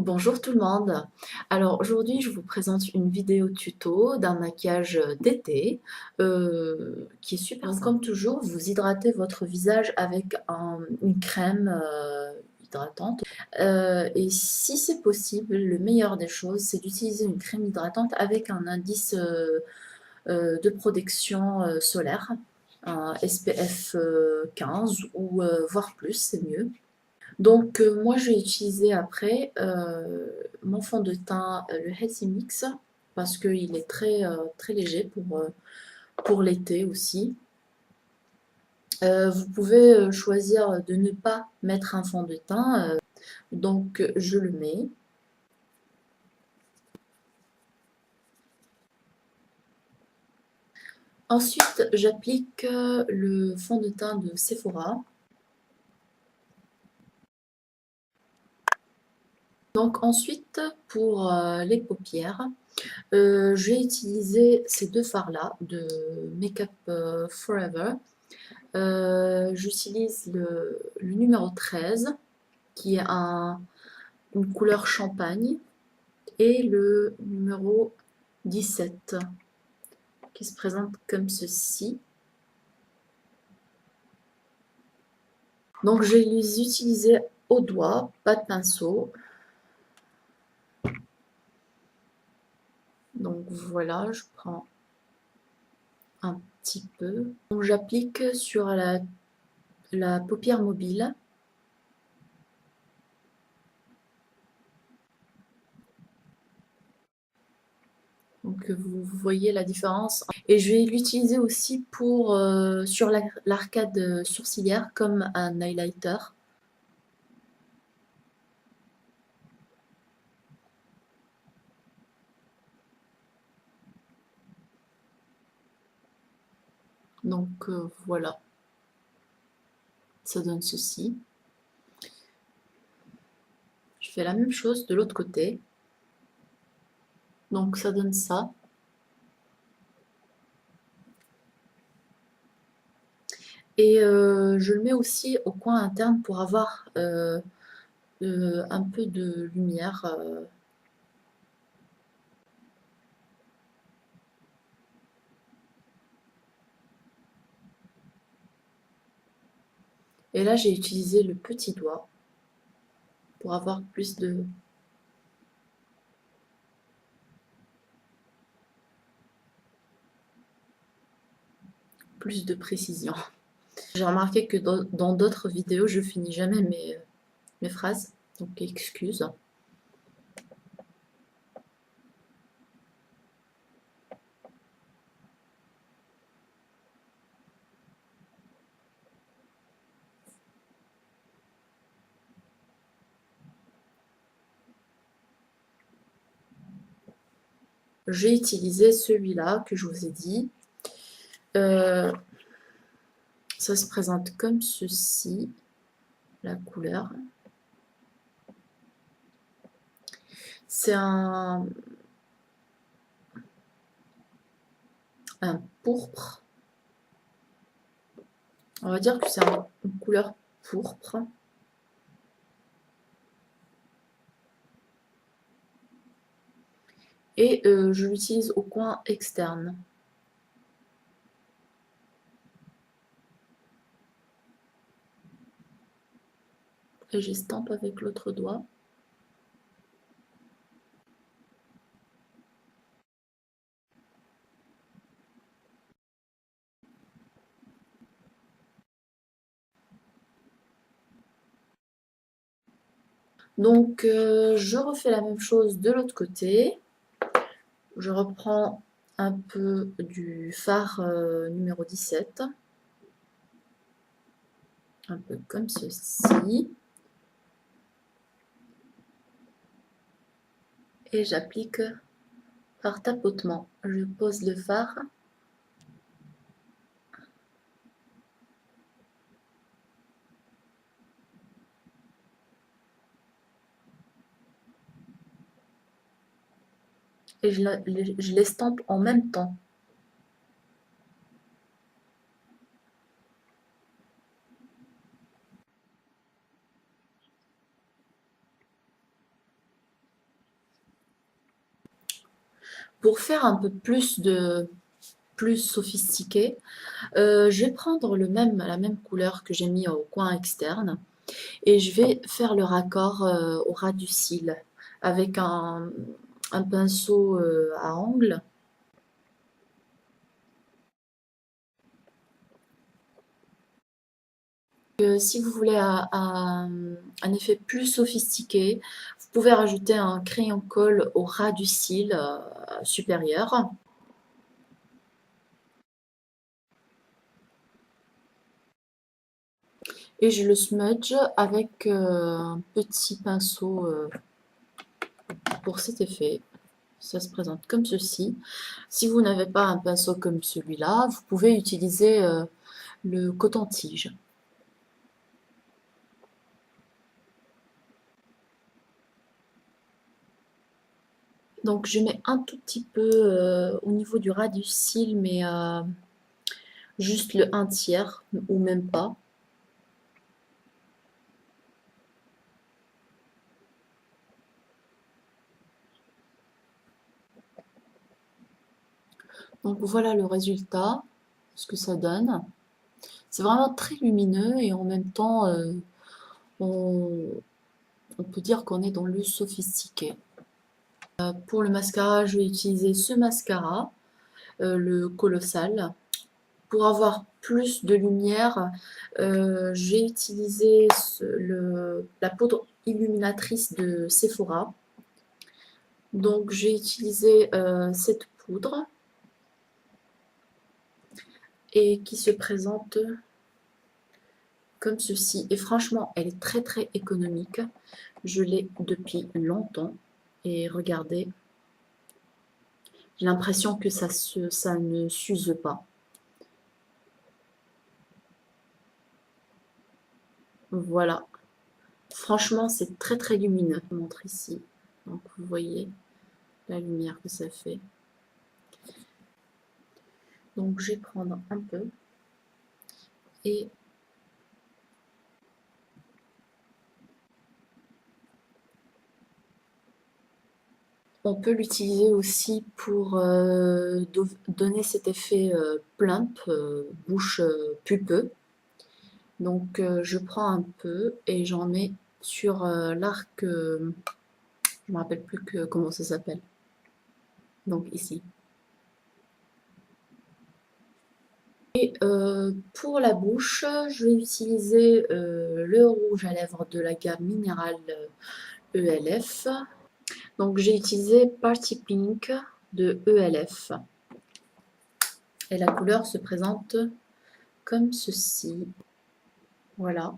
Bonjour tout le monde. Alors aujourd'hui, je vous présente une vidéo tuto d'un maquillage d'été qui est super simple. Comme toujours, vous hydratez votre visage avec une crème hydratante. Et si c'est possible, le meilleur des choses, c'est d'utiliser une crème hydratante avec un indice de protection solaire, un SPF 15 ou voire plus, c'est mieux. Donc, moi, je vais utiliser après mon fond de teint, le Healthy Mix, parce qu'il est très léger pour l'été aussi. Vous pouvez choisir de ne pas mettre un fond de teint, donc je le mets. Ensuite, j'applique le fond de teint de Sephora. Donc ensuite, pour les paupières, je vais utiliser ces deux fards-là de Make Up Forever. J'utilise le numéro 13 qui est une couleur champagne et le numéro 17 qui se présente comme ceci. Donc je vais les utiliser au doigt, pas de pinceau. Donc voilà, je prends un petit peu. Donc j'applique sur la paupière mobile. Donc vous voyez la différence. Et je vais l'utiliser aussi pour sur l'arcade sourcilière comme un highlighter. Donc voilà, ça donne ceci. Je fais la même chose de l'autre côté. Donc ça donne ça. Et je le mets aussi au coin interne pour avoir un peu de lumière. Et là, j'ai utilisé le petit doigt pour avoir plus de précision. J'ai remarqué que dans d'autres vidéos, je finis jamais mes phrases, donc excuse. J'ai utilisé celui-là que je vous ai dit. Ça se présente comme ceci, la couleur. C'est un pourpre. On va dire que c'est une couleur pourpre. Et je l'utilise au coin externe. Et j'estampe avec l'autre doigt. Donc je refais la même chose de l'autre côté. Je reprends un peu du fard numéro 17. Un peu comme ceci. Et j'applique par tapotement. Je pose le fard. Et je l'estampe en même temps. Pour faire un peu plus sophistiqué, je vais prendre la même couleur que j'ai mis au coin externe et je vais faire le raccord au ras du cil avec un pinceau à angle. Si vous voulez un effet plus sophistiqué, vous pouvez rajouter un crayon colle au ras du cil supérieur. Et je le smudge avec un petit pinceau pour cet effet. Ça se présente comme ceci. Si vous n'avez pas un pinceau comme celui-là, vous pouvez utiliser le coton-tige. Donc je mets un tout petit peu au niveau du ras du cil, mais juste le 1/3 ou même pas. Donc voilà le résultat, ce que ça donne. C'est vraiment très lumineux et en même temps, on, on peut dire qu'on est dans le sophistiqué. Pour le mascara, je vais utiliser ce mascara, le Colossal. Pour avoir plus de lumière, j'ai utilisé la poudre illuminatrice de Sephora. Donc j'ai utilisé cette poudre et qui se présente comme ceci. Et franchement, elle est très très économique. Je l'ai depuis longtemps. Et regardez, j'ai l'impression que ça ne s'use pas. Voilà. Franchement, c'est très très lumineux. Je vous montre ici. Donc vous voyez la lumière que ça fait. Donc je vais prendre un peu et on peut l'utiliser aussi pour donner cet effet plump, bouche pulpeux. Donc je prends un peu et j'en mets sur l'arc, je ne me rappelle plus comment ça s'appelle. Donc ici. Et pour la bouche, je vais utiliser le rouge à lèvres de la gamme minérale ELF. Donc j'ai utilisé Party Pink de ELF. Et la couleur se présente comme ceci. Voilà.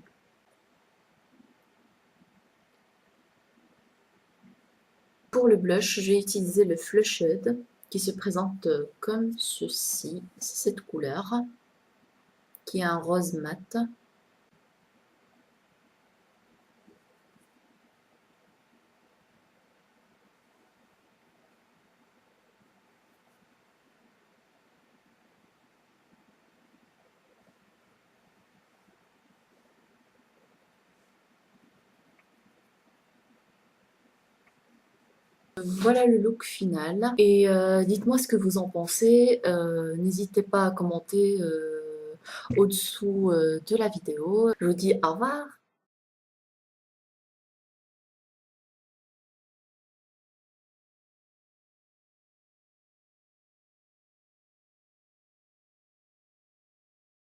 Pour le blush, j'ai utilisé le Flushed qui se présente comme ceci. C'est cette couleur qui est un rose mat. Voilà le look final. Et dites-moi ce que vous en pensez. N'hésitez pas à commenter au-dessous de la vidéo. Je vous dis au revoir.